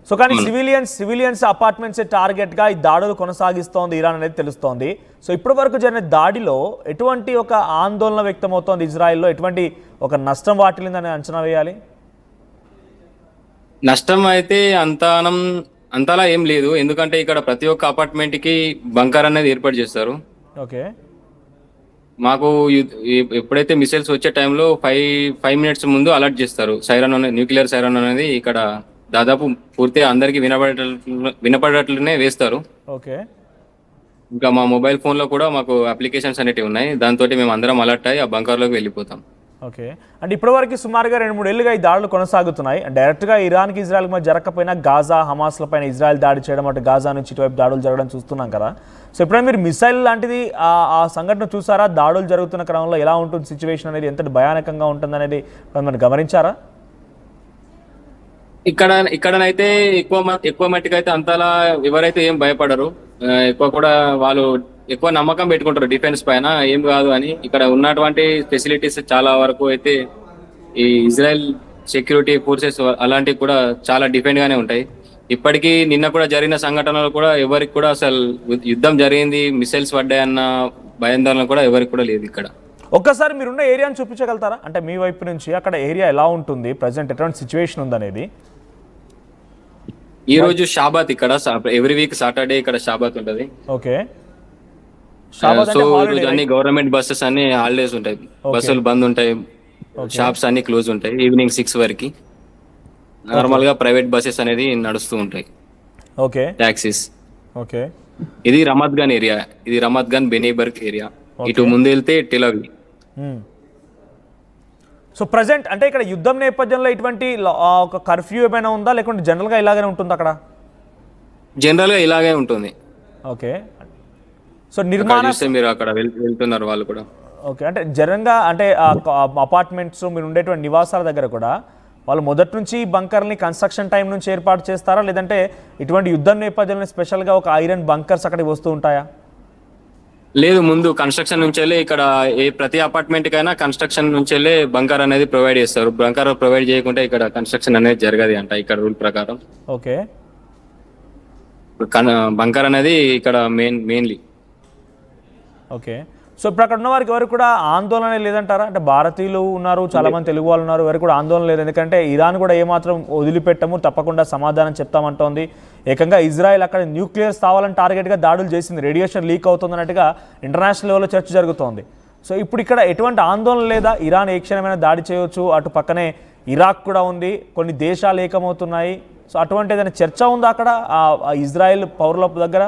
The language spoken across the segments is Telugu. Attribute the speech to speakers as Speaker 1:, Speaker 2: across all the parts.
Speaker 1: సో కానీ సివిలియన్స్ అపార్ట్మెంట్స్ టార్గెట్గా ఈ దాడులు కొనసాగిస్తోంది ఇరాన్ అనేది తెలుస్తోంది. సో ఇప్పటి వరకు జరిగిన దాడిలో ఎటువంటి ఒక ఆందోళన వ్యక్తమవుతోంది ఇజ్రాయెల్లో, ఎటువంటి ఒక నష్టం వాటిల్లిందని అంచనా వేయాలి?
Speaker 2: నష్టం అయితే అంతలా ఏం లేదు, ఎందుకంటే ఇక్కడ ప్రతి ఒక్క అపార్ట్మెంట్ కి బంకర్ అనేది ఏర్పాటు చేస్తారు.
Speaker 1: ఓకే.
Speaker 2: మాకు ఎప్పుడైతే మిసైల్స్ వచ్చే టైంలో 5 minutes ముందు అలర్ట్ చేస్తారు. సైరన్ అనేది, న్యూక్లియర్ సైరన్ అనేది ఇక్కడ దాదాపు పూర్తిగా అందరికి వినపడేట్లునే వేస్తారు.
Speaker 1: ఓకే.
Speaker 2: ఇంకా మా మొబైల్ ఫోన్ లో కూడా మాకు అప్లికేషన్స్ అనేటివి ఉన్నాయి. దాంతో మేము అందరం అలర్ట్ అయ్యి ఆ బంకర్ లోకి వెళ్ళిపోతాం.
Speaker 1: ఓకే. అంటే ఇప్పటివరకు సుమారుగా 2-3 ఏళ్ళుగా ఈ దాడులు కొనసాగుతున్నాయి. డైరెక్ట్గా ఇరాన్కి ఇజ్రాయెల్ మధ్య జరగకపోయినా గాజా హమాస్ల పైన ఇజ్రాయెల్ దాడి చేయడం, అటు గాజా నుంచి ఇటువైపు దాడులు జరగడం చూస్తున్నాం కదా. సో ఎప్పుడైనా మీరు మిసైల్ లాంటిది ఆ సంఘటన చూసారా? దాడులు జరుగుతున్న క్రమంలో ఎలా ఉంటుంది సిచ్యువేషన్ అనేది, ఎంత భయానకంగా ఉంటుంది అనేది మనం గమనించారా?
Speaker 2: ఇక్కడనైతే ఎక్కువ మట్టికి అయితే అంతలా ఎవరైతే ఏం భయపడరు. ఎక్కువ కూడా వాళ్ళు ఎక్కువ నమ్మకం పెట్టుకుంటారు డిఫెన్స్ పైన, ఏం కాదు అని. ఇక్కడ ఉన్నటువంటి ఫెసిలిటీస్ చాలా వరకు అయితే ఈ ఇజ్రాయెల్ సెక్యూరిటీ ఫోర్సెస్ అలాంటివి కూడా చాలా డిఫెండ్ గానే ఉంటాయి. ఇప్పటికీ నిన్న కూడా జరిగిన సంఘటనలు కూడా ఎవరికి కూడా అసలు యుద్ధం జరిగింది, మిసైల్స్ పడ్డాయన్న భయాందోళన కూడా ఎవరికి కూడా లేదు ఇక్కడ.
Speaker 1: ఒక్కసారి మీరున్న ఏరియాని చూపించగలుగుతారా? అంటే మీ వైపు నుంచి అక్కడ ఏరియా ఎలా ఉంటుంది, ప్రజెంట్ ఎటువంటి సిచ్యువేషన్ ఉందనేది.
Speaker 2: ఈ రోజు షాబాత్, ఇక్కడ ఎవ్రీ వీక్ సాటర్డే ఇక్కడ షాబాత్ ఉంటది.
Speaker 1: ఓకే.
Speaker 2: సో అన్ని గవర్నమెంట్ బస్సెస్ అన్ని హాలిడేస్ ఉంటాయి, బస్సులు బంద్ ఉంటాయి, షాప్స్ అన్ని క్లోజ్ ఉంటాయి ఈవినింగ్ 6 వరకు. నార్మల్ గా ప్రైవేట్ బస్సెస్ అనేది నడుస్తూ ఉంటాయి.
Speaker 1: ఓకే.
Speaker 2: టాక్సీస్.
Speaker 1: ఓకే.
Speaker 2: ఇది రమత్ గన్ ఏరియా, ఇది రమత్ గన్ బెనీబర్గ్ ఏరియా. ఇటు ముందు వెళ్తే టెలవి.
Speaker 1: సో ప్రజెంట్ అంటే ఇక్కడ యుద్ధం నేపథ్యంలో ఇటువంటి ఒక కర్ఫ్యూ ఏమైనా ఉందా, లేకుంటే జనరల్గా ఇలాగే ఉంటుంది అక్కడ?
Speaker 2: జనరల్ గా ఇలాగే ఉంటుంది.
Speaker 1: ఓకే. సో నిర్మాణ
Speaker 2: మీరు అక్కడ వెళ్తున్నారు వాళ్ళు కూడా.
Speaker 1: ఓకే. అంటే జనరల్గా అంటే అపార్ట్మెంట్స్, మీరు ఉండేటువంటి నివాసాల దగ్గర కూడా వాళ్ళు మొదటి నుంచి బంకర్ని కన్స్ట్రక్షన్ టైం నుంచి ఏర్పాటు చేస్తారా, లేదంటే ఇటువంటి యుద్ధం నేపథ్యంలో స్పెషల్గా ఒక ఐరన్ బంకర్స్ అక్కడికి వస్తూ ఉంటాయా?
Speaker 2: లేదు, ముందు కన్స్ట్రక్షన్ నుంచి వెళ్ళి ఇక్కడ ప్రతి అపార్ట్మెంట్ కైనా కన్స్ట్రక్షన్ నుంచి వెళ్ళి బంకర్ అనేది ప్రొవైడ్ చేస్తారు. బంకర్ ప్రొవైడ్ చేయకుంటే ఇక్కడ కన్స్ట్రక్షన్ అనేది జరగదు అంట ఇక్కడ రూల్ ప్రకారం.
Speaker 1: ఓకే.
Speaker 2: బంకర్ అనేది ఇక్కడ మెయిన్లీ.
Speaker 1: ఓకే. సో ఇప్పుడు అక్కడ ఉన్న వారికి ఎవరికి కూడా ఆందోళన లేదంటారా? అంటే భారతీయులు ఉన్నారు, చాలా మంది తెలుగు వాళ్ళు ఉన్నారు, ఎవరికి కూడా ఆందోళన లేదు. ఎందుకంటే ఇరాన్ కూడా ఏమాత్రం వదిలిపెట్టము, తప్పకుండా సమాధానం చెప్తామంటోంది. ఏకంగా ఇజ్రాయెల్ అక్కడ న్యూక్లియర్ స్థావరాలను టార్గెట్గా దాడులు చేసింది, రేడియేషన్ లీక్ అవుతుంది అన్నట్టుగా ఇంటర్నేషనల్ లెవెల్లో చర్చ జరుగుతోంది. సో ఇప్పుడు ఇక్కడ ఎటువంటి ఆందోళన లేదా? ఇరాన్ ఏ క్షణమైనా దాడి చేయవచ్చు, అటు పక్కనే ఇరాక్ కూడా ఉంది, కొన్ని దేశాలు ఏకమవుతున్నాయి. సో అటువంటి ఏదైనా చర్చ ఉందా అక్కడ ఇజ్రాయెల్ పౌరుల దగ్గర?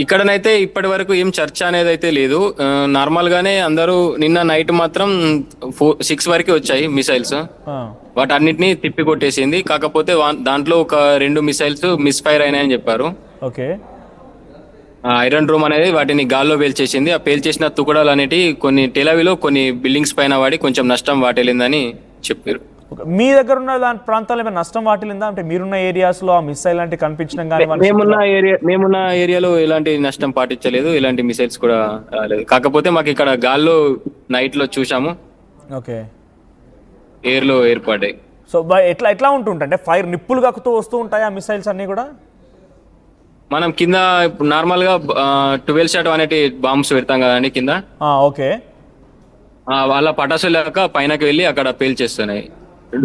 Speaker 2: ఇక్కడనైతే ఇప్పటి వరకు ఏం చర్చ అనేది అయితే లేదు. నార్మల్ గానే అందరూ నిన్న నైట్ మాత్రం 6 వరకు వచ్చాయి మిసైల్స్, వాటి అన్నిటినీ తిప్పి కొట్టేసింది. కాకపోతే దాంట్లో ఒక 2 మిసైల్స్ మిస్ఫైర్ అయినాయని చెప్పారు.
Speaker 1: ఓకే.
Speaker 2: ఐరన్ రూమ్ అనేది వాటిని గాల్లో పేల్చేసింది. ఆ పేల్చేసిన తుకడాలు అనేటి కొన్ని టెలవిలో కొన్ని బిల్డింగ్స్ పైన వాడి కొంచెం నష్టం వాటిల్లిందని చెప్పారు.
Speaker 1: మీ దగ్గర ఉన్న దాని ప్రాంతాల్లో ఏమైనా నష్టం వాటిల్లిందా? అంటే మీరున్న ఏరియాస్లో ఆ మిసైల్ లాంటి కనిపించడం కానీ?
Speaker 2: మేమున్న ఏరియాలో ఎలాంటి నష్టం పాటించలేదు, ఎలాంటి మిసైల్స్ కూడా రాలేదు. కాకపోతే మాకు ఇక్కడ గాల్లో నైట్ లో చూసాము.
Speaker 1: ఓకే.
Speaker 2: ఎయిర్ లో ఏర్పడ్డాయి.
Speaker 1: సో ఎట్లా ఉంటుంటే అంటే ఫైర్ నిప్పులు కక్కుతూ వస్తూ ఉంటాయి ఆ మిసైల్స్ అన్ని కూడా?
Speaker 2: మనం కింద నార్మల్ గా 12 షాట్ అనేటి బాంబ్స్ పెడతాం కదండి కింద.
Speaker 1: ఓకే.
Speaker 2: వాళ్ళ పటాసులు లేక పైనకి వెళ్ళి అక్కడ పేల్చేస్తున్నాయి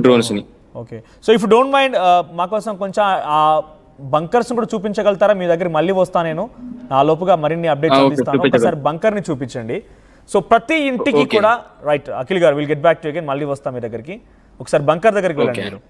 Speaker 2: డ్రోన్స్ ని.
Speaker 1: Okay. So if don't mind మా కోసం కొంచెం ఆ బంకర్స్ కూడా చూపించగలుగుతారా? మీ దగ్గర మళ్ళీ వస్తా నేను, ఆ లోపుగా మరిన్ని అప్డేట్స్ అందిస్తాను. ఒకసారి బంకర్ని చూపించండి. సో ప్రతి ఇంటికి కూడా రైట్ అఖిల్ గారు, will get back to again, మళ్ళీ వస్తాం మీ దగ్గరికి. ఒకసారి బంకర్ దగ్గరికి వెళ్ళండి మీరు.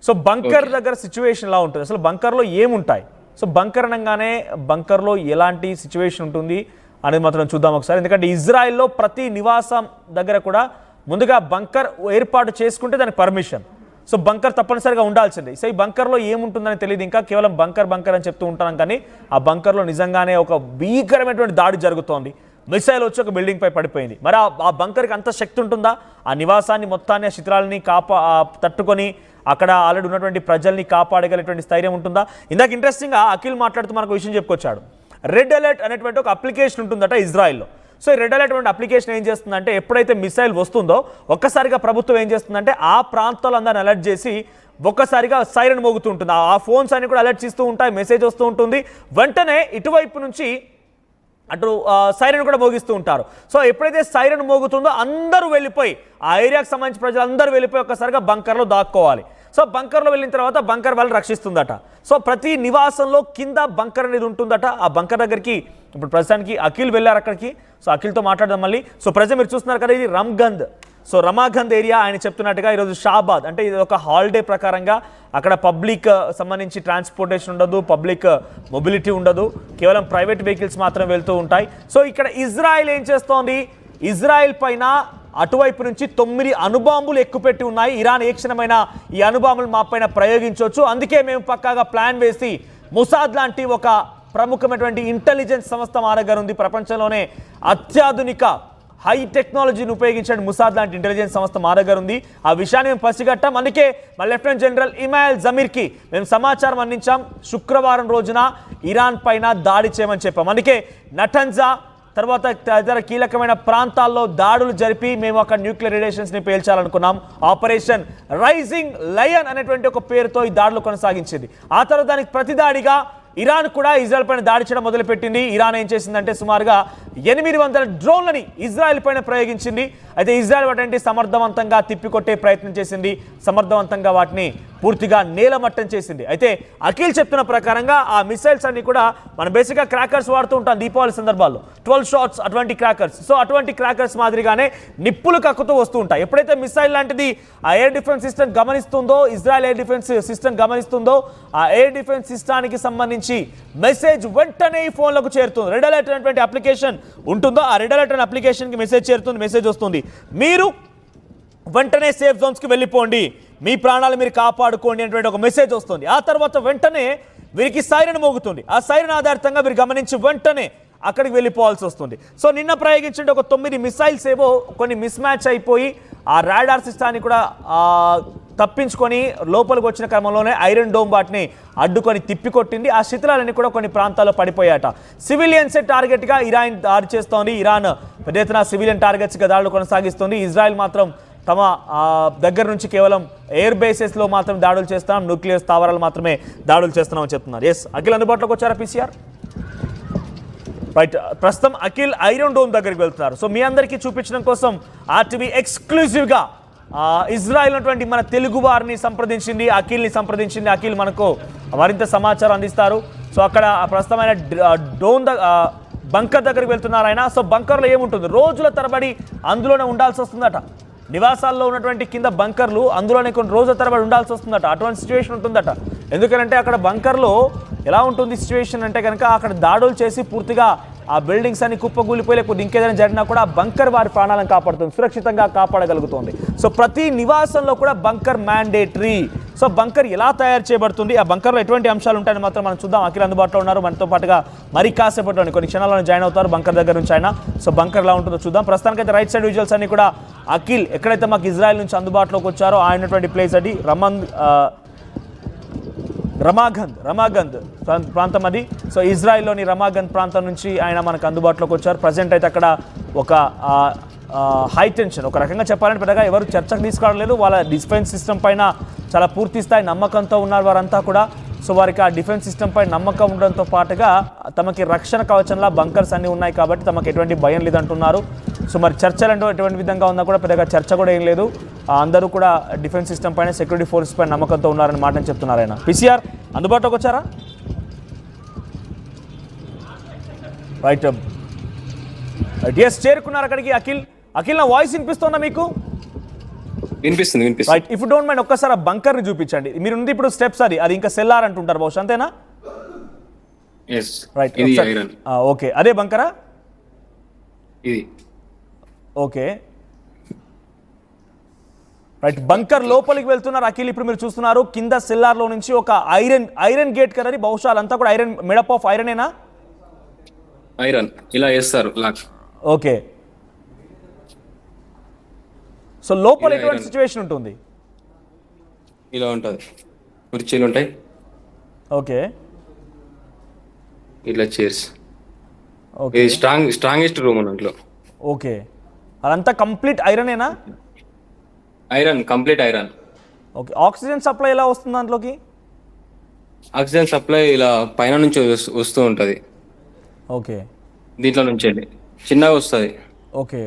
Speaker 1: సో బంకర్ దగ్గర సిచ్యువేషన్ ఎలా ఉంటుంది, అసలు బంకర్లో ఏముంటాయి? సో బంకర్ అనగానే బంకర్లో ఎలాంటి సిచ్యువేషన్ ఉంటుంది అనేది మాత్రం చూద్దాం ఒకసారి. ఎందుకంటే ఇజ్రాయెల్లో ప్రతి నివాసం దగ్గర కూడా ముందుగా బంకర్ ఏర్పాటు చేసుకుంటే దానికి పర్మిషన్. సో బంకర్ తప్పనిసరిగా ఉండాల్సిందే. సో ఈ బంకర్లో ఏముంటుందని తెలియదు, ఇంకా కేవలం బంకర్ అని చెప్తూ ఉంటాం. కానీ ఆ బంకర్లో నిజంగానే ఒక భీకరమైనటువంటి దాడి జరుగుతోంది. మిసైల్ వచ్చి ఒక బిల్డింగ్ పై పడిపోయింది. మరి ఆ బంకర్కి అంత శక్తి ఉంటుందా? ఆ నివాసాన్ని మొత్తాన్ని, ఆ శిథిలాలని తట్టుకొని అక్కడ ఆల్రెడీ ఉన్నటువంటి ప్రజల్ని కాపాడగలిగినటువంటి స్థైర్యం ఉంటుందా? ఇందాక ఇంట్రెస్టింగ్గా అఖిల్ మాట్లాడుతూ మనకు విషయం చెప్పుకొచ్చాడు. రెడ్ అలర్ట్ అనేటువంటి ఒక అప్లికేషన్ ఉంటుందట ఇజ్రాయెల్లో. సో ఈ రెడ్ అలర్ట్ అటువంటి అప్లికేషన్ ఏం చేస్తుందంటే, ఎప్పుడైతే మిసైల్ వస్తుందో ఒక్కసారిగా ప్రభుత్వం ఏం చేస్తుందంటే ఆ ప్రాంతాల్లో అందరిని అలర్ట్ చేసి ఒక్కసారిగా సైరన్ మోగుతూ ఉంటుంది. ఆ ఫోన్స్ అన్ని కూడా అలర్ట్ ఇస్తూ ఉంటాయి, మెసేజ్ వస్తూ ఉంటుంది. వెంటనే ఇటువైపు నుంచి అటు సైరన్ కూడా మోగిస్తూ ఉంటారు. సో ఎప్పుడైతే సైరన్ మోగుతుందో అందరూ వెళ్ళిపోయి, ఆ ఏరియాకి సంబంధించిన ప్రజలందరూ వెళ్ళిపోయి ఒక్కసారిగా బంకర్లో దాక్కోవాలి. సో బంకర్లో వెళ్ళిన తర్వాత బంకర్ వాళ్ళు రక్షిస్తుందట. సో ప్రతి నివాసంలో కింద బంకర్ అనేది ఉంటుందట. ఆ బంకర్ దగ్గరికి ఇప్పుడు ప్రస్తుతానికి అఖిల్ వెళ్ళారు అక్కడికి. సో అఖిల్తో మాట్లాడదాం మళ్ళీ. సో ప్రజెంట్ మీరు చూస్తున్నారు కదా, ఇది రమాగంద్ ఏరియా. ఆయన చెప్తున్నట్టుగా ఈరోజు షాబాద్ అంటే ఇది ఒక హాలిడే ప్రకారంగా అక్కడ పబ్లిక్ సంబంధించి ట్రాన్స్పోర్టేషన్ ఉండదు, పబ్లిక్ మొబిలిటీ ఉండదు, కేవలం ప్రైవేట్ వెహికల్స్ మాత్రం వెళ్తూ ఉంటాయి. సో ఇక్కడ ఇజ్రాయెల్ ఏం చేస్తోంది, ఇజ్రాయెల్ పైన అటువైపు నుంచి 9 అణుబాంబులు ఎక్కుపెట్టి ఉన్నాయి. ఇరాన్ ఏ క్షణమైన ఈ అణుబాంబులు మా పైన ప్రయోగించవచ్చు, అందుకే మేము పక్కాగా ప్లాన్ వేసి ముసాద్ లాంటి ఒక ప్రముఖమైనటువంటి ఇంటెలిజెన్స్ సంస్థ మా దగ్గర ఉంది, ప్రపంచంలోనే అత్యాధునిక హై టెక్నాలజీని ఉపయోగించండి ముసాద్ లాంటి ఇంటెలిజెన్స్ సంస్థ మా దగ్గర ఉంది, ఆ విషయాన్ని మేము పసిగట్టాం. అందుకే మా లెఫ్టినెంట్ జనరల్ ఇమాయల్ జమీర్కి మేము సమాచారం అందించాం, శుక్రవారం రోజున ఇరాన్ పైన దాడి చేయమని చెప్పాం. అందుకే నటన్జా తర్వాత ఇతర కీలకమైన ప్రాంతాల్లో దాడులు జరిపి మేము అక్కడ న్యూక్లియర్ రేడియేషన్స్ని పేల్చాలనుకున్నాం. ఆపరేషన్ రైజింగ్ లయన్ అనేటువంటి ఒక పేరుతో ఈ దాడులు కొనసాగించింది. ఆ తర్వాత దానికి ప్రతిదాడిగా ఇరాన్ కూడా ఇజ్రాయెల్ పైన దాడి చేయడం మొదలుపెట్టింది. ఇరాన్ ఏం చేసిందంటే సుమారుగా 800 డ్రోన్లని ఇజ్రాయెల్ పైన ప్రయోగించింది. అయితే ఇజ్రాయెల్ వాటిని సమర్థవంతంగా తిప్పికొట్టే ప్రయత్నం చేసింది, సమర్థవంతంగా వాటిని పూర్తిగా నేలమట్టం చేసింది. అయితే అఖిల్ చెప్తున్న ప్రకారంగా ఆ మిసైల్స్ అన్ని కూడా మనం బేసిక్గా క్రాకర్స్ వాడుతూ ఉంటాం దీపావళి సందర్భాల్లో, 12 షాట్స్ అటువంటి క్రాకర్స్. సో అటువంటి క్రాకర్స్ మాదిరిగానే నిప్పులు కక్కుతూ వస్తూ ఉంటాయి. ఎప్పుడైతే మిసైల్ లాంటిది ఆ ఎయిర్ డిఫెన్స్ సిస్టమ్ గమనిస్తుందో, ఇజ్రాయెల్ ఎయిర్ డిఫెన్స్ సిస్టమ్ గమనిస్తుందో, ఆ ఎయిర్ డిఫెన్స్ సిస్టానికి సంబంధించి మెసేజ్ వెంటనే ఈ ఫోన్లకు చేరుతుంది. రెడ్ అలర్ట్ అనేటువంటి అప్లికేషన్ ఉంటుందో, ఆ రెడ్ అలర్ట్ అనే అప్లికేషన్కి మెసేజ్ చేరుతుంది, మెసేజ్ వస్తుంది, మీరు వెంటనే సేఫ్ జోన్స్కి వెళ్ళిపోండి, మీ ప్రాణాలు మీరు కాపాడుకోండి అనేటువంటి ఒక మెసేజ్ వస్తుంది. ఆ తర్వాత వెంటనే వీరికి సైరన్ మోగుతుంది. ఆ సైరన్ ఆధారితంగా మీరు గమనించి వెంటనే అక్కడికి వెళ్ళిపోవాల్సి వస్తుంది. సో నిన్న ప్రయోగించిన ఒక 9 మిసైల్స్ ఏవో కొన్ని మిస్ మ్యాచ్ అయిపోయి ఆ రాడార్ సిస్టాన్ని కూడా తప్పించుకొని లోపలికి వచ్చిన క్రమంలోనే ఐరన్ డోమ్ వాటిని అడ్డుకొని తిప్పికొట్టింది. ఆ శిథిలాలన్నీ కూడా కొన్ని ప్రాంతాల్లో పడిపోయాట. సివిలియన్సే టార్గెట్గా ఇరాన్ దాడి చేస్తోంది. ఇరాన్ పెద్ద ఎత్తున సివిలియన్ టార్గెట్స్గా దాడులు కొనసాగిస్తుంది. ఇజ్రాయెల్ మాత్రం తమ దగ్గర నుంచి కేవలం ఎయిర్ బేసెస్లో మాత్రం దాడులు చేస్తున్నాం, న్యూక్లియర్ స్థావరాలు మాత్రమే దాడులు చేస్తున్నామని చెప్తున్నారు. ఎస్ అఖిల్ అందుబాటులోకి వచ్చారా పీసీఆర్? రైట్, ప్రస్తుతం అఖిల్ ఐరన్ డోమ్ దగ్గరికి వెళ్తున్నారు. సో మీ అందరికీ చూపించడం కోసం ఆర్టీవీ ఎక్స్క్లూజివ్గా ఇజ్రాయెల్ ఉన్నటువంటి మన తెలుగు వారిని సంప్రదించింది, అఖిల్ని సంప్రదించింది. అఖిల్ మనకు మరింత సమాచారం అందిస్తారు. సో అక్కడ ప్రస్తుతమైన డోమ్ బంకర్ దగ్గరికి వెళ్తున్నారు ఆయన. సో బంకర్లో ఏముంటుంది, రోజుల తరబడి అందులోనే ఉండాల్సి వస్తుందట. నివాసాల్లో ఉన్నటువంటి కింద బంకర్లు అందులోనే కొన్ని రోజుల తరబడి ఉండాల్సి వస్తుందట. అటువంటి సిచ్యువేషన్ ఉంటుందట. ఎందుకంటే అక్కడ బంకర్లో ఎలా ఉంటుంది సిచ్యువేషన్ అంటే కనుక అక్కడ దాడులు చేసి పూర్తిగా ఆ బిల్డింగ్స్ అన్ని కుప్పగూలిపోయి లేకపోతే ఇంకేదైనా జరిగినా కూడా ఆ బంకర్ వారి ప్రాణాలను కాపాడుతుంది, సురక్షితంగా కాపాడగలుగుతుంది. సో ప్రతి నివాసంలో కూడా బంకర్ మ్యాండేటరీ. సో బంకర్ ఎలా తయారు చేయబడుతుంది, ఆ బంకర్లో ఎటువంటి అంశాలు ఉంటాయని మాత్రం మనం చూద్దాం. అఖిల్ అందుబాటులో ఉన్నారు మనతో పాటుగా. మరి కాసేపట్లో కొన్ని క్షణాలను జాయిన్ అవుతారు బంకర్ దగ్గర నుంచి ఆయన. సో బంకర్ ఎలా ఉంటుందో చూద్దాం. ప్రస్తుతానికైతే రైట్ సైడ్ విజువల్స్ అన్ని కూడా అఖిల్ ఎక్కడైతే మాకు ఇజ్రాయెల్ నుంచి అందుబాటులోకి వచ్చారో ఆయనటువంటి ప్లేస్ అది రమాగంద్ ప్రాంతం అది. సో ఇజ్రాయెల్లోని రమాగంద్ ప్రాంతం నుంచి ఆయన మనకు అందుబాటులోకి వచ్చారు. ప్రజెంట్ అయితే అక్కడ ఒక హై టెన్షన్, ఒక రకంగా చెప్పాలంటే పెద్దగా ఎవరు చర్చకు తీసుకురావట్లేదు. వాళ్ళ డిఫెన్స్ సిస్టమ్ పైన చాలా పూర్తి స్థాయి నమ్మకంతో ఉన్నారు వారంతా కూడా. సో వారికి ఆ డిఫెన్స్ సిస్టమ్ పై నమ్మకం ఉండడంతో పాటుగా తమకి రక్షణ కవచంలా బంకర్స్ అన్నీ ఉన్నాయి కాబట్టి తమకు ఎటువంటి భయం లేదంటున్నారు. సో మరి చర్చలు అంటే ఎటువంటి విధంగా ఉన్నా కూడా పెద్దగా చర్చ కూడా ఏం లేదు. అందరూ కూడా డిఫెన్స్ సిస్టమ్ పైన, సెక్యూరిటీ ఫోర్సెస్ పైన నమ్మకంతో ఉన్నారని మాటని చెప్తున్నారు ఆయన. పీసీఆర్ అందుబాటులోకి వచ్చారా? రైట్, ఎస్ చేరుకున్నారు అక్కడికి అఖిల్ నా వాయిస్ వినిపిస్తుందా మీకు?
Speaker 2: వినిపిస్తుంది.
Speaker 1: రైట్, ఇఫ్ డోంట్ మైండ్ ఒక్కసారి ఆ బంకర్ని చూపించండి. మీరు ఉంది ఇప్పుడు స్టెప్స్ అది ఇంకా సెల్లార్ అంటుంటారు బహుశా, అంతేనా? రైట్, ఓకే, అదే బంకరా
Speaker 2: ఇది?
Speaker 1: ఓకే రైట్, బంకర్ లోపలికి వెళ్తున్నారు అఖిల్. ఇప్పుడు మీరు చూస్తున్నారు కింద సెల్లార్లో నుంచి ఒక ఐరన్ గేట్ కదా, బహుశా అంతా కూడా ఐరన్, మేడప్ ఆఫ్ ఐరనేనా?
Speaker 2: ఐరన్ ఇలా వేస్తారు లాక్.
Speaker 1: ఓకే, సో లోపల ఎటువంటి సిచ్యువేషన్ ఉంటుంది?
Speaker 2: ఇలా ఉంటుంది, కుర్చీలు ఉంటాయి.
Speaker 1: ఓకే,
Speaker 2: ఇట్లా చైర్స్. ఓకే, స్ట్రాంగెస్ట్ రూమ్ అన్నట్లు.
Speaker 1: ఓకే, అదంతా కంప్లీట్ ఐరనేనా?
Speaker 2: Iron, complete iron.
Speaker 1: Okay, oxygen supply ఎలా వస్తుంది దాంట్లోకి?
Speaker 2: ఆక్సిజన్ సప్లై ఇలా పైన నుంచి వస్తూ ఉంటది,
Speaker 1: ఓకే
Speaker 2: దీంట్లో నుంచి వెళ్ళి చిన్నగా వస్తుంది.
Speaker 1: ఓకే.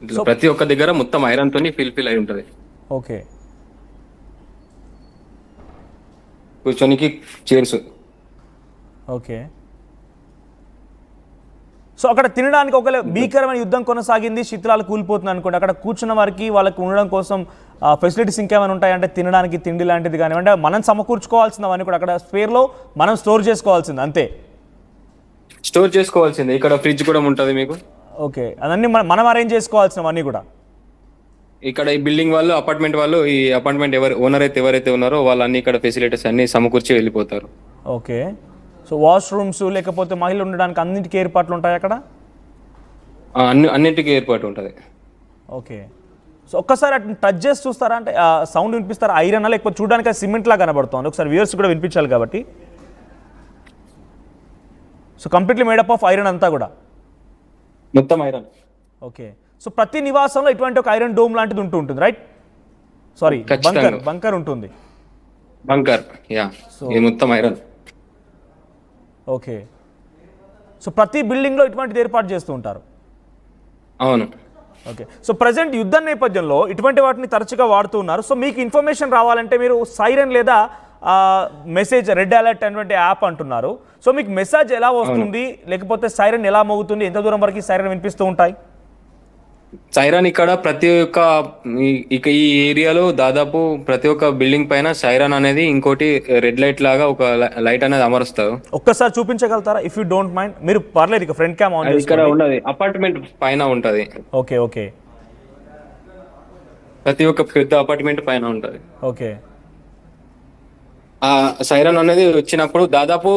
Speaker 2: ఇట్లా ప్రతి ఒక్క దగ్గర మొత్తం ఐరన్ తోని ఫిల్ అయి ఉంటది.
Speaker 1: ఓకే
Speaker 2: కూర్చోనికి చైర్స్.
Speaker 1: ఓకే. సో అక్కడ తినడానికి ఒకవేళ భీకరమైన యుద్ధం కొనసాగింది, శిథిలాలు కూలిపోతుంది అనుకోండి, అక్కడ కూర్చున్న వారికి వాళ్ళకి ఉండడం కోసం ఫెసిలిటీస్ ఇంకేమైనా ఉంటాయి అంటే తినడానికి తిండి లాంటిది కానివ్వండి, మనం సమకూర్చుకోవాల్సింది అవన్నీ కూడా అక్కడ స్పేర్లో మనం స్టోర్ చేసుకోవాల్సింది అంతే?
Speaker 2: స్టోర్ చేసుకోవాల్సిందే, ఇక్కడ ఫ్రిడ్జ్ కూడా ఉంటుంది మీకు.
Speaker 1: ఓకే, అదన్నీ మనం అరేంజ్ చేసుకోవాల్సినవన్నీ కూడా
Speaker 2: ఇక్కడ ఈ బిల్డింగ్ వాళ్ళు, అపార్ట్మెంట్ వాళ్ళు, ఈ అపార్ట్మెంట్ ఓనర్ అయితే ఎవరైతే ఉన్నారో వాళ్ళు అన్ని ఇక్కడ ఫెసిలిటీస్ అన్ని సమకూర్చి వెళ్ళిపోతారు.
Speaker 1: ఓకే. సో వాష్రూమ్స్ లేకపోతే మహిళలు ఉండడానికి అన్నింటికి ఏర్పాట్లు ఉంటాయి అక్కడ?
Speaker 2: అన్నింటికి ఏర్పాటు ఉంటుంది.
Speaker 1: ఓకే. సో ఒక్కసారి అటు టచ్ చేసి చూస్తారా, అంటే సౌండ్ వినిపిస్తారా? ఐరన్ లేకపోతే చూడడానికి సిమెంట్ లా కనబడుతుంది, ఒకసారి వ్యూవర్స్ కూడా వినిపించాలి కాబట్టి. So completely made up of iron అంతా కూడా?
Speaker 2: మొత్తం ఐరన్.
Speaker 1: ఓకే. సో ప్రతి నివాసంలో ఇటువంటి ఒక ఐరన్ డోమ్ లాంటిది ఉంటుంది, రైట్? సారీ, బంకర్ ఉంటుంది.
Speaker 2: Bunker, yeah. ఇది మొత్తం ఐరన్.
Speaker 1: ఓకే. సో ప్రతి బిల్డింగ్లో ఇటువంటిది ఏర్పాటు చేస్తూ ఉంటారు?
Speaker 2: అవును.
Speaker 1: ఓకే. సో ప్రజెంట్ యుద్ధ నేపథ్యంలో ఇటువంటి వాటిని తరచుగా వాడుతూ ఉన్నారు. సో మీకు ఇన్ఫర్మేషన్ రావాలంటే మీరు సైరన్ లేదా మెసేజ్, రెడ్ అలర్ట్ అనేటువంటి యాప్ అంటున్నారు. సో మీకు మెసేజ్ ఎలా వస్తుంది, లేకపోతే సైరన్ ఎలా మోగుతుంది, ఎంత దూరం వరకు సైరన్ వినిపిస్తూ ఉంటాయి?
Speaker 2: సైరన్ ఇక్కడ ప్రతి ఒక్క ఈ ఏరియాలో దాదాపు ప్రతి ఒక్క బిల్డింగ్ పైన సైరన్ అనేది, ఇంకోటి రెడ్ లైట్ లాగా ఒక లైట్ అనేది అమరుస్తారు.
Speaker 1: ఒక్కసారి చూపించగలుగుతారా ఇఫ్ యూ డోంట్ మైండ్? మీరు పర్లేదు, ఇక ఫ్రంట్ క్యామ్ ఆన్ చేసుకోండి.
Speaker 2: ఇక్కడ ఉన్నది అపార్ట్మెంట్ పైన ఉంటది.
Speaker 1: Okay okay.
Speaker 2: ప్రతి ఒక్క పెద్ద అపార్ట్మెంట్ పైన ఉంటది.
Speaker 1: ఓకే.
Speaker 2: ఆ సైరన్ అనేది వచ్చినప్పుడు దాదాపు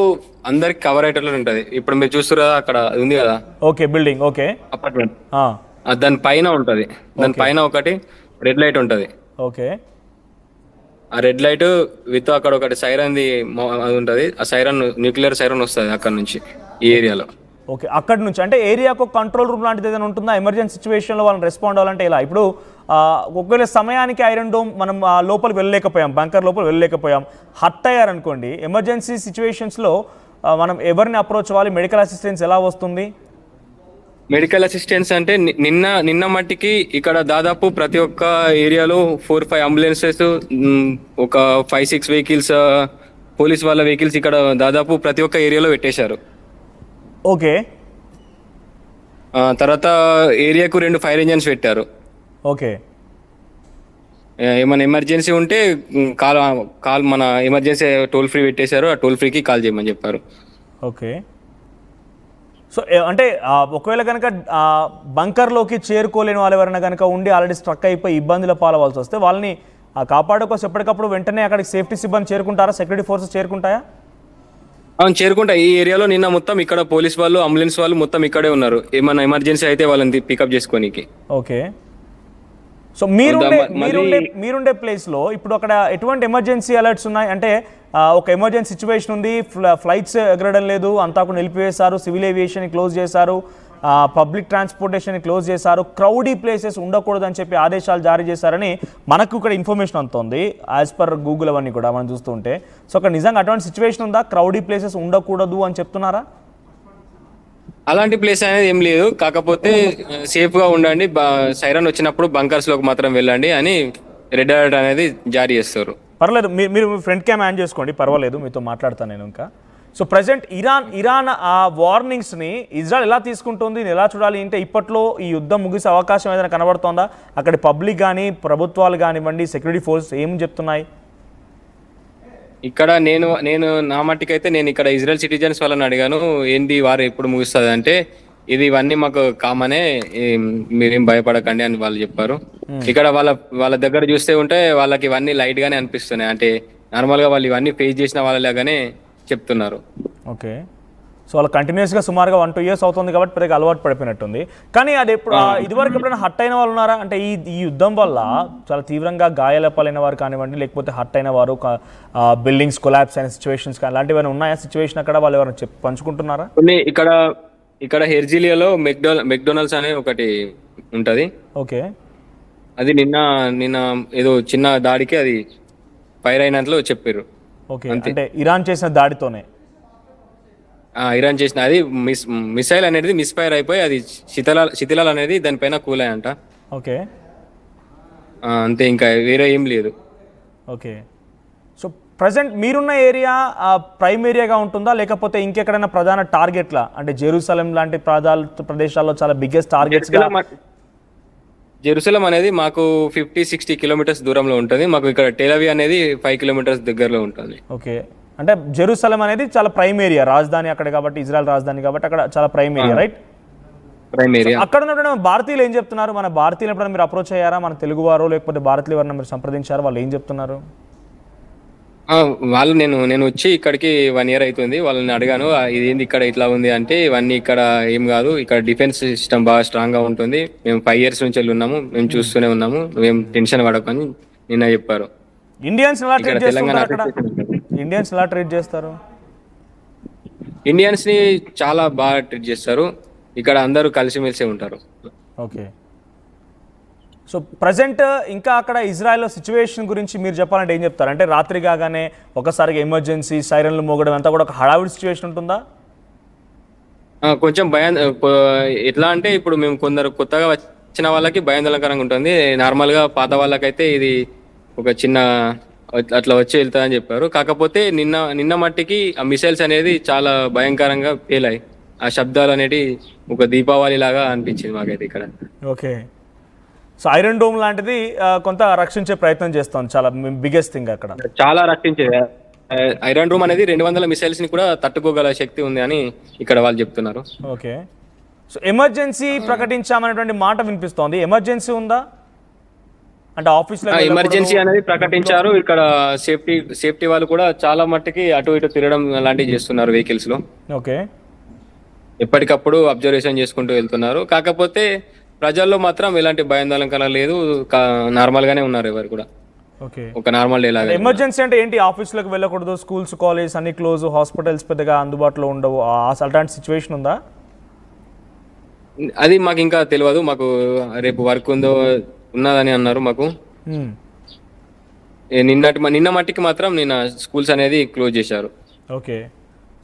Speaker 2: అందరికి కవర్ అయ్యేటట్లు ఉంటది. ఇప్పుడు మీరు చూస్తారు కదా, అక్కడ ఉంది కదా
Speaker 1: ఓకే బిల్డింగ్, ఓకే
Speaker 2: అపార్ట్మెంట్, దాని పైన ఉంటది. దాని పైన ఒకటి రెడ్ లైట్ ఉంటది.
Speaker 1: ఓకే.
Speaker 2: ఆ రెడ్ లైట్ విత్ అక్కడ ఒకటి సైరన్ ది అది ఉంటది. ఆ సైరన్ న్యూక్లియర్ సైరన్ వస్తుంది అక్కడ నుంచి ఈ ఏరియాలో.
Speaker 1: ఓకే, అక్కడ నుంచి అంటే ఏరియాకు కంట్రోల్ రూమ్ లాంటిది ఏదైనా ఉంటుందా? ఎమర్జెన్సీ సిచ్యువేషన్లో వాళ్ళని రెస్పాండ్ అవ్వాలంటే ఎలా? ఇప్పుడు ఒకవేళ సమయానికి ఐరన్ డోమ్ మనం లోపలికి వెళ్ళలేకపోయాం, బంకర్ లోపల వెళ్ళలేకపోయాం, హట్ అయ్యారనుకోండి, ఎమర్జెన్సీ సిచ్యువేషన్స్లో మనం ఎవరిని అప్రోచ్ అవ్వాలి? మెడికల్ అసిస్టెన్స్ ఎలా వస్తుంది?
Speaker 2: మెడికల్ అసిస్టెన్స్ అంటే నిన్న మట్టికి ఇక్కడ దాదాపు ప్రతి ఒక్క ఏరియాలో 4-5 అంబులెన్సెస్, ఒక 5-6 వెహికల్స్, పోలీస్ వాళ్ళ వెహికల్స్ ఇక్కడ దాదాపు ప్రతి ఒక్క ఏరియాలో పెట్టేశారు.
Speaker 1: ఓకే.
Speaker 2: తర్వాత ఏరియాకు 2 ఫైర్ ఇంజన్స్ పెట్టారు.
Speaker 1: ఓకే.
Speaker 2: ఏమైనా ఎమర్జెన్సీ ఉంటే కాల్ మన ఎమర్జెన్సీ టోల్ ఫ్రీ పెట్టేశారు. ఆ టోల్ ఫ్రీకి కాల్ చేయమని చెప్పారు.
Speaker 1: ఓకే. సో అంటే ఒకవేళ కనుక బంకర్లోకి చేరుకోలేని వాళ్ళు ఎవరైనా కనుక ఉండి ఆల్రెడీ స్ట్రక్ అయిపోయి ఇబ్బందుల పాలవలసి వస్తే వాళ్ళని కాపాడే కోసం ఎప్పటికప్పుడు వెంటనే అక్కడికి సేఫ్టీ సిబ్బంది చేరుకుంటారా? Security forces చేరుకుంటాయా?
Speaker 2: అవును, చేరుకుంటా. ఈ ఏరియాలో నిన్న మొత్తం ఇక్కడ పోలీస్ వాళ్ళు, అంబులెన్స్ వాళ్ళు మొత్తం ఇక్కడే ఉన్నారు, ఏమన్నా ఎమర్జెన్సీ అయితే వాళ్ళని పికప్ చేసుకోనికి.
Speaker 1: ఓకే. సో మీరుండే ప్లేస్లో ఇప్పుడు అక్కడ ఎటువంటి ఎమర్జెన్సీ అలర్ట్స్ ఉన్నాయి? అంటే ఒక ఎమర్జెన్సీ సిచ్యువేషన్ ఉంది, ఫ్లైట్స్ ఎగరడం లేదు, అంతా కూడా నిలిపివేశారు, సివిల్ ఏవియేషన్ క్లోజ్ చేశారు, పబ్లిక్ ట్రాన్స్పోర్టేషన్ క్లోజ్ చేశారు, క్రౌడీ ప్లేసెస్ ఉండకూడదని చెప్పి ఆదేశాలు జారీ చేశారని మనకు ఇక్కడ ఇన్ఫర్మేషన్ అందుతోంది యాజ్ పర్ గూగుల్ అవన్నీ కూడా మనం చూస్తుంటే. సో అక్కడ నిజంగా అటువంటి సిచ్యువేషన్ ఉందా? క్రౌడీ ప్లేసెస్ ఉండకూడదు అని చెప్తున్నారా?
Speaker 2: అలాంటి ప్లేస్ అనేది ఏం లేదు, కాకపోతే సేఫ్ గా ఉండండి, సైరన్ వచ్చినప్పుడు బంకర్స్ లోకి మాత్రం వెళ్ళండి అని రెడ్ అలర్ట్ అనేది జారీ చేస్తారు.
Speaker 1: పర్లేదు, మీరు ఫ్రంట్ క్యామ్ ఆన్ చేసుకోండి, పర్వాలేదు, మీతో మాట్లాడతాను నేను ఇంకా. సో ప్రజెంట్ ఇరాన్ ఆ వార్నింగ్స్ని ఇజ్రాయెల్ ఎలా తీసుకుంటుంది, ఎలా చూడాలి అంటే ఇప్పట్లో ఈ యుద్ధం ముగిసే అవకాశం ఏదైనా కనబడుతోందా? అక్కడి పబ్లిక్ కానీ ప్రభుత్వాలు కానివ్వండి, సెక్యూరిటీ ఫోర్సెస్ ఏం చెప్తున్నాయి?
Speaker 2: ఇక్కడ నేను నా మట్టికైతే నేను ఇక్కడ ఇజ్రాయెల్ సిటిజన్స్ వాళ్ళని అడిగాను, ఏంది వారు ఎప్పుడు ముగుస్తుంది అంటే, ఇవన్నీ మాకు కామనే, మీరేం భయపడకండి అని వాళ్ళు చెప్పారు. ఇక్కడ వాళ్ళ దగ్గర చూస్తే ఉంటే వాళ్ళకి ఇవన్నీ లైట్ గానే అనిపిస్తున్నాయి, అంటే నార్మల్ గా వాళ్ళు ఇవన్నీ ఫేస్ చేసిన వాళ్ళలాగానే చెప్తున్నారు.
Speaker 1: ఓకే. సో వాళ్ళు కంటిన్యూస్గా సుమారుగా 1-2 years అవుతుంది కాబట్టి పెద్దగా అలవాటు పడిపోయినట్టుంది. కానీ అది ఎప్పుడు ఇదివరకు ఎప్పుడైనా హట్ అయిన వాళ్ళు ఉన్నారా? అంటే ఈ యుద్ధం వల్ల చాలా తీవ్రంగా గాయాల పాలైన వారు కానివ్వండి, లేకపోతే హట్ అయిన వారు, బిల్డింగ్స్ కొలాప్స్ అయిన సిచ్యువేషన్స్ కానీ అలాంటివి ఏమైనా ఉన్నాయా సిచ్యువేషన్ అక్కడ? వాళ్ళు ఎవరైనా పంచుకుంటున్నారా?
Speaker 2: ఇక్కడ హెర్జిలియాలో మెక్డొనాల్డ్స్ అనే ఒకటి ఉంటది.
Speaker 1: ఓకే.
Speaker 2: అది నిన్న నిన్న ఏదో చిన్న దాడికి అది ఫైర్ అయినట్లు చెప్పారు.
Speaker 1: ఓకే, అంటే ఇరాన్ చేసిన దాడితోనే.
Speaker 2: ఇరాన్ చేసిన అది మిసైల్ అనేది మిస్ఫైర్ అయిపోయి అది శిథిలాలు అనేది దానిపైన కూలాయంట.
Speaker 1: ఓకే.
Speaker 2: అంతే, ఇంకా వేరే ఏం లేదు.
Speaker 1: ఓకే. సో ప్రజెంట్ మీరున్న ఏరియా ప్రైమ్ ఏరియాగా ఉంటుందా, లేకపోతే ఇంకెక్కడైనా ప్రధాన టార్గెట్లా, అంటే జెరూసలేం లాంటి ప్రదేశాల్లో చాలా బిగ్గెస్ట్ టార్గెట్స్?
Speaker 2: జెరూసలం అనేది మాకు 50-60 కిలోమీటర్స్ దూరంలో ఉంటుంది. మాకు ఇక్కడ టెల్ అనేది 5 కిలోమీటర్స్ దగ్గరలో ఉంటుంది.
Speaker 1: ఓకే, అంటే జెరూసలం అనేది చాలా ప్రైమ్ ఏరియా, రాజధాని అక్కడ కాబట్టి, ఇజ్రాయెల్ రాజధాని కాబట్టి అక్కడ చాలా prime area, right?
Speaker 2: Prime area.
Speaker 1: అక్కడ ఉన్నటువంటి భారతీయులు ఏం చెప్తున్నారు? మన భారతీయులు ఎప్పుడైనా మీరు అప్రోచ్ అయ్యారా, మన తెలుగు వారు లేకపోతే భారతీయులు ఎవరైనా మీరు సంప్రదించారు? వాళ్ళు ఏం చెప్తున్నారు?
Speaker 2: వాళ్ళు నేను వచ్చి ఇక్కడికి 1 year అవుతుంది. వాళ్ళని అడిగాను, ఇదేంది ఇక్కడ ఇట్లా ఉంది అంటే, ఇవన్నీ ఇక్కడ ఏం కాదు, ఇక్కడ డిఫెన్స్ సిస్టమ్ బాగా స్ట్రాంగ్ గా ఉంటుంది. మేము 5 years నుంచి వెళ్ళి ఉన్నాము, మేము చూస్తూనే ఉన్నాము, మేము టెన్షన్ పడకని నిన్న చెప్పారు.
Speaker 1: ఇండియన్స్ ఎలా ట్రీట్ చేస్తారు అక్కడ? ఇండియన్స్ ఎలా ట్రీట్ చేస్తారు?
Speaker 2: ఇండియన్స్ ని చాలా బాగా ట్రీట్ చేస్తారు. ఇక్కడ అందరూ కలిసిమెలిసి ఉంటారు.
Speaker 1: ఓకే. సో ప్రజెంట్ ఇంకా అక్కడ ఇజ్రాయెల్లో సిచ్యువేషన్ గురించి మీరు చెప్పాలంటే ఏం చెప్తారు? అంటే రాత్రి కాగానే ఒకసారిగా ఎమర్జెన్సీ సైరన్లు మోగడం అంతా కూడా ఒక హడావిడి సిచ్యువేషన్ ఉంటుందా?
Speaker 2: కొంచెం భయం. ఎట్లా అంటే ఇప్పుడు మేము కొందరు కొత్తగా వచ్చిన వాళ్ళకి భయాందోళనకరంగా ఉంటుంది. నార్మల్ గా పాత వాళ్ళకైతే ఇది ఒక చిన్న అట్లా వచ్చి వెళ్తాదని చెప్పారు. కాకపోతే నిన్న మట్టికి ఆ మిసైల్స్ అనేది చాలా భయంకరంగా పేలాయి. ఆ శబ్దాలు అనేటి ఒక దీపావళి లాగా అనిపించింది మాకైతే ఇక్కడ.
Speaker 1: ఓకే. సో ఐరన్ డోమ్ లాంటిది కొంత రక్షించే ప్రయత్నం చేస్తాం, చాలా బిగ్గెస్ట్ థింగ్ అక్కడ.
Speaker 2: చాలా రక్షించేది. ఐరన్ డోమ్ అనేది 200 మిసైల్స్ ని కూడా తట్టుకోగల శక్తి ఉంది అని ఇక్కడ వాళ్ళు చెప్తున్నారు.
Speaker 1: ఓకే. సో ఎమర్జెన్సీ ప్రకటించామనేటువంటి మాట వినిపిస్తోంది. ఎమర్జెన్సీ ఉందా అంటే ఆఫీస్లో?
Speaker 2: ఎమర్జెన్సీ అనేది ప్రకటించారు. ఇక్కడ సేఫ్టీ వాళ్ళు కూడా చాలా మట్టుకి అటు ఇటు తిరగడం లాంటివి చేస్తున్నారు వెహికల్స్ లో.
Speaker 1: ఓకే.
Speaker 2: ఎప్పటికప్పుడు అబ్జర్వేషన్ చేసుకుంటూ వెళ్తున్నారు. కాకపోతే ప్రజల్లో మాత్రం ఎలాంటి భయాందోళన లేదు, నార్మల్ గానే ఉన్నారు ఎవరు కూడా.
Speaker 1: ఓకే.
Speaker 2: ఒక నార్మల్ డే లాగా.
Speaker 1: ఎమర్జెన్సీ అంటే ఏంటి? ఆఫీస్లోకి వెళ్ళకూడదు, స్కూల్స్ కాలేజ్ అన్ని క్లోజ్, హాస్పిటల్స్ పెద్దగా అందుబాటులో ఉండవు, అలాంటి సిచ్యువేషన్ ఉందా?
Speaker 2: అది మాకు ఇంకా తెలియదు. మాకు రేపు వర్క్ ఉన్నదని అన్నారు మాకు. నిన్న మట్టికి మాత్రం నిన్న స్కూల్స్ అనేది క్లోజ్ చేశారు.
Speaker 1: ఓకే.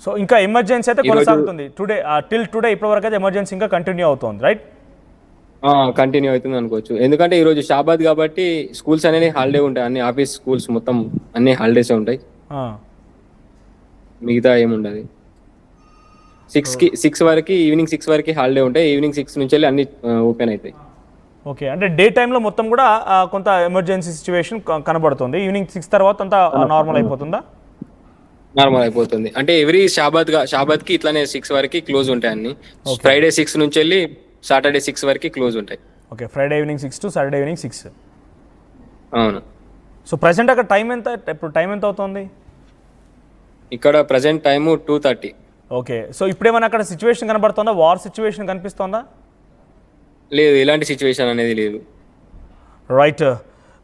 Speaker 1: సో ఇంకా ఎమర్జెన్సీ అయితే కొనసాగుతుంది టుడే, టిల్ టుడే ఇప్పటి వరకు అయితే ఎమర్జెన్సీ ఇంకా కంటిన్యూ అవుతుంది, రైట్?
Speaker 2: కంటిన్యూ అవుతుంది అనుకోవచ్చు. ఎందుకంటే ఈ రోజు షాబాద్ కాబట్టి స్కూల్స్ అనేది హాలిడే ఉంటాయి. అన్ని ఆఫీస్ స్కూల్స్ మొత్తం అన్ని హాలిడేస్ ఉంటాయి. మిగతా ఏముండదు. 6 వరకు, ఈవినింగ్ 6 వరకు హాలిడే ఉంటాయి. ఈవినింగ్ 6 నుంచి వెళ్ళి అన్ని ఓపెన్ అవుతాయి.
Speaker 1: ఓకే. అంటే డే టైంలో మొత్తం కూడా కొంత ఎమర్జెన్సీ సిచ్యువేషన్ కనబడుతుంది. ఈవినింగ్ 6 తర్వాత అంతా నార్మల్ అయిపోతుందా?
Speaker 2: నార్మల్ అయిపోతుంది. అంటే ఎవ్రీ షాబాద్ కి ఇట్లానే 6 వరకు క్లోజ్ ఉంటాయి అన్ని. ఫ్రైడే 6 నుంచి వెళ్ళి సాటర్డే 6 వరకు క్లోజ్ ఉంటాయి.
Speaker 1: Okay. Friday evening 6 to Saturday evening 6.
Speaker 2: అవును.
Speaker 1: సో ప్రెసెంట్ అక్కడ టైం ఎంత, ఇప్పుడు టైం ఎంత అవుతుంది?
Speaker 2: ఇక్కడ ప్రెసెంట్ టైం 2:30.
Speaker 1: ఓకే. సో ఇప్పుడేమైనా అక్కడ సిచ్యువేషన్ కనబడుతుందా? వార్ సిచ్యువేషన్ కనిపిస్తుందా?
Speaker 2: లేదు, ఎలాంటి సిచ్యువేషన్ అనేది లేదు.
Speaker 1: Right.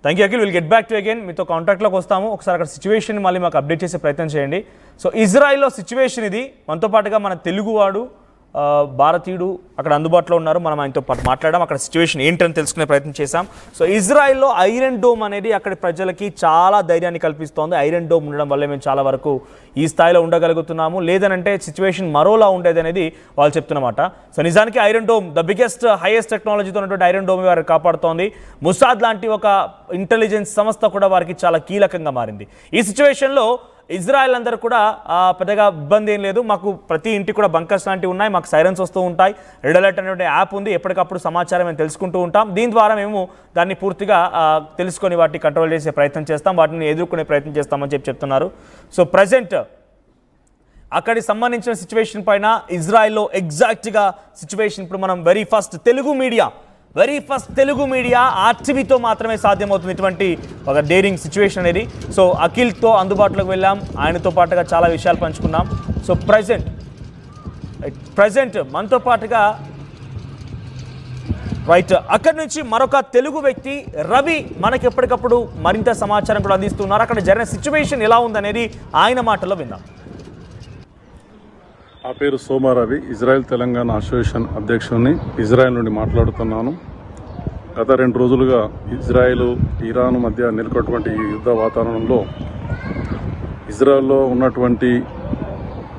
Speaker 1: Thank you Akhil. Will get back to again. మీతో కాంటాక్ట్లోకి వస్తాము. ఒకసారి అక్కడ సిచ్యువేషన్ మళ్ళీ మాకు అప్డేట్ చేసే ప్రయత్నం చేయండి. సో ఇజ్రాయిల్లో సిచ్యువేషన్ ఇది. మనతో పాటుగా మన తెలుగువాడు భారతీయుడు అక్కడ అందుబాటులో ఉన్నారు. మనం ఆయనతో పాటు మాట్లాడడం, అక్కడ సిచ్యువేషన్ ఏంటని తెలుసుకునే ప్రయత్నం చేశాం. సో ఇజ్రాయిల్లో ఐరన్ డోమ్ అనేది అక్కడి ప్రజలకి చాలా ధైర్యాన్ని కల్పిస్తోంది. ఐరన్ డోమ్ ఉండడం వల్లే మేము చాలా వరకు ఈ స్థాయిలో ఉండగలుగుతున్నాము, లేదనంటే సిచ్యువేషన్ మరోలా ఉండేది అనేది వాళ్ళు చెప్తున్నమాట. సో నిజానికి iron dome the biggest highest టెక్నాలజీతో ఉన్నటువంటి ఐరన్ డోమ్ వారికి కాపాడుతోంది. ముసాద్ లాంటి ఒక ఇంటెలిజెన్స్ సంస్థ కూడా వారికి చాలా కీలకంగా మారింది. ఈ సిచ్యువేషన్లో ఇజ్రాయెల్ అందరూ కూడా పెద్దగా ఇబ్బంది ఏం లేదు. మాకు ప్రతి ఇంటికి కూడా బంకర్స్ లాంటివి ఉన్నాయి, మాకు సైరన్స్ వస్తూ ఉంటాయి, రెడ్ అలర్ట్ అనేటువంటి యాప్ ఉంది, ఎప్పటికప్పుడు సమాచారం మేము తెలుసుకుంటూ ఉంటాం. దీని ద్వారా మేము దాన్ని పూర్తిగా తెలుసుకొని వాటిని కంట్రోల్ చేసే ప్రయత్నం చేస్తాం, వాటిని ఎదుర్కొనే ప్రయత్నం చేస్తామని చెప్తున్నారు. సో ప్రజెంట్ అక్కడికి సంబంధించిన సిచ్యువేషన్ పైన ఇజ్రాయెల్లో ఎగ్జాక్ట్గా సిచ్యువేషన్ ఇప్పుడు మనం వెరీ ఫస్ట్ తెలుగు మీడియా ఆర్టీవీతో మాత్రమే సాధ్యమవుతుంది ఇటువంటి ఒక డేరింగ్ సిచ్యువేషన్ అనేది. సో అఖిల్తో అందుబాటులోకి వెళ్ళాం, ఆయనతో పాటుగా చాలా విషయాలు పంచుకున్నాం. సో ప్రజెంట్ మనతో పాటుగా రైట్ అక్కడి నుంచి మరొక తెలుగు వ్యక్తి రవి మనకి ఎప్పటికప్పుడు మరింత సమాచారం కూడా అందిస్తున్నారు. అక్కడ జరిగిన సిచ్యువేషన్ ఎలా ఉందనేది ఆయన మాటల్లో విందాం.
Speaker 3: నా పేరు సోమారవి, ఇజ్రాయెల్ తెలంగాణ అసోసియేషన్ అధ్యక్షుడిని, ఇజ్రాయెల్ నుండి మాట్లాడుతున్నాను. గత 2 రోజులుగా ఇజ్రాయెల్ ఇరాన్ మధ్య నెలకొన్నటువంటి ఈ యుద్ధ వాతావరణంలో ఇజ్రాయెల్లో ఉన్నటువంటి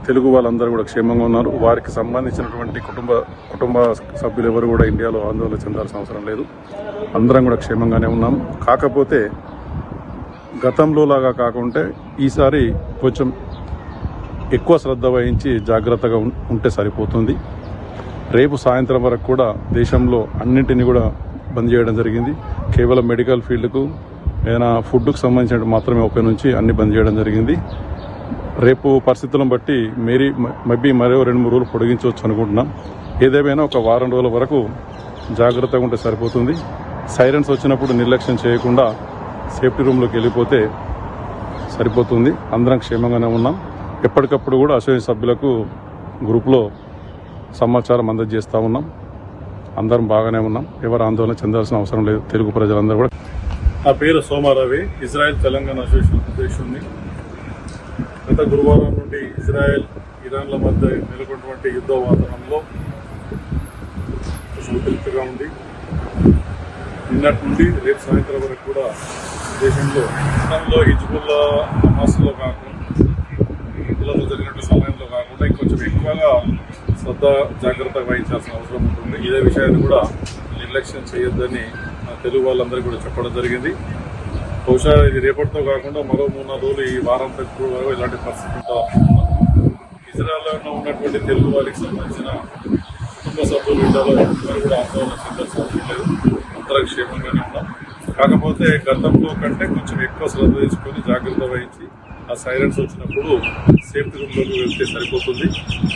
Speaker 3: తెలుగు వాళ్ళందరూ కూడా క్షేమంగా ఉన్నారు. వారికి సంబంధించినటువంటి కుటుంబ సభ్యులు ఎవరు కూడా ఇండియాలో ఆందోళన చెందాల్సిన అవసరం లేదు. అందరం కూడా క్షేమంగానే ఉన్నాం. కాకపోతే గతంలో లాగా కాకుంటే ఈసారి కొంచెం ఎక్కువ శ్రద్ధ వహించి జాగ్రత్తగా ఉంటే సరిపోతుంది. రేపు సాయంత్రం వరకు కూడా దేశంలో అన్నింటినీ కూడా బంద్ చేయడం జరిగింది. కేవలం మెడికల్ ఫీల్డ్కు ఏదైనా ఫుడ్కు సంబంధించిన మాత్రమే ఓపెన్ నుంచి అన్ని బంద్ చేయడం జరిగింది. రేపు పరిస్థితులను బట్టి మేబీ మరో 2-3 రోజులు పొడిగించవచ్చు అనుకుంటున్నాం. ఏదేమైనా ఒక వారం రోజుల వరకు జాగ్రత్తగా ఉంటే సరిపోతుంది. సైరన్స్ వచ్చినప్పుడు నిర్లక్ష్యం చేయకుండా సేఫ్టీ రూమ్లోకి వెళ్ళిపోతే సరిపోతుంది. అందరం క్షేమంగానే ఉన్నాం. ఎప్పటికప్పుడు కూడా అసోసియేషన్ సభ్యులకు గ్రూప్లో సమాచారం అందజేస్తూ ఉన్నాం. అందరం బాగానే ఉన్నాం. ఎవరు ఆందోళన చెందాల్సిన అవసరం లేదు. తెలుగు ప్రజలందరూ కూడా. నా పేరు సోమారావి, ఇజ్రాయెల్ తెలంగాణ అసోసియేషన్ అధ్యక్షుడిని. గత గురువారం నుండి ఇజ్రాయెల్ ఇరాన్ల మధ్య నెలకొన్నటువంటి యుద్ధ వాతావరణంలో ఉద్రిక్తగా ఉంది. నిన్నటి నుండి రేపు సాయంత్రం వరకు కూడా దేశంలో ఇస్లాంలో హిజ్బుల్లా హమాస్లో కాకుండా హిజ్బుల్లాలో జరిగినట్టు సమయంలో కాకుండా ఇంకొంచెం ఎక్కువగా శ్రద్ధ జాగ్రత్త వహించాల్సిన అవసరం ఉంటుంది. ఇదే విషయాన్ని కూడా నిర్లక్ష్యం చేయొద్దని తెలుగు వాళ్ళందరికీ కూడా చెప్పడం జరిగింది. బహుశా ఇది రేపటితో కాకుండా మరో 3-4 రోజులు ఈ వారం వరకు ఇలాంటి పరిస్థితి ఉంటుంది. ఇజ్రాయెల్లో ఉన్నటువంటి తెలుగు వారికి సంబంధించిన కుటుంబ సభ్యులు ఇండియాలో ఎవరు కూడా ఆందోళన చెందాల్సిన అవసరం లేదు. అందరూ క్షేమంగానే ఉన్నాం. కాకపోతే గతంలో కంటే కొంచెం ఎక్కువ శ్రద్ధ తీసుకొని జాగ్రత్త వహించి ఆ సైరన్స్ వచ్చినప్పుడు సేఫ్టీ రూమ్లోకి వెళ్తే సరిపోతుంది.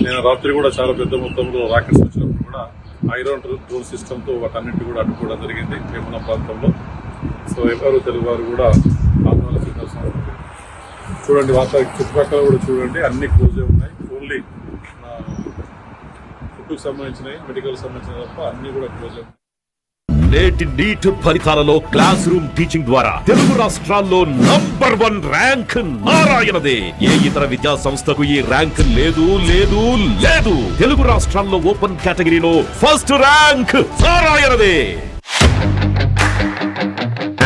Speaker 3: నేను రాత్రి కూడా చాలా పెద్ద మొత్తంలో రాకెట్స్ వచ్చినప్పుడు కూడా ఐరన్ డ్రోన్ సిస్టమ్తో వాటన్నింటి కూడా అడ్డుకోవడం జరిగింది యమునా ప్రాంతంలో. సో ఎవరు తెలుగు వారు కూడా ఆందోళన చెందాల్సిన అవసరం లేదు. చూడండి, చుట్టుపక్కల కూడా చూడండి, అన్ని క్లోజే ఉన్నాయి. ఓన్లీ ఫుడ్కి సంబంధించినవి, మెడికల్ సంబంధించినవి తప్ప అన్ని కూడా క్లోజే ఉన్నాయి.
Speaker 4: నేటి నీట్ ఫలితాలలో క్లాస్ రూమ్ టీచింగ్ ద్వారా తెలుగు రాష్ట్రాల్లో నంబర్ 1 ర్యాంక్ నారాయణదే. ఏ ఇతర విద్యా సంస్థకు ఈ ర్యాంక్ లేదు లేదు లేదు. తెలుగు రాష్ట్రాల్లో ఓపెన్ కేటగిరీలో ఫస్ట్ ర్యాంక్ నారాయణదే.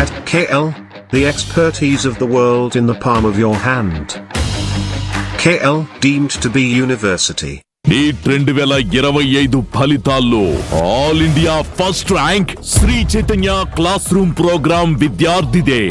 Speaker 5: At KL, the expertise of the world in the palm of your hand. KL deemed to be university.
Speaker 4: NEET 2025 ఫలితాల్లో all India first rank Sri Chaitanya class room programme విద్యార్థిదే.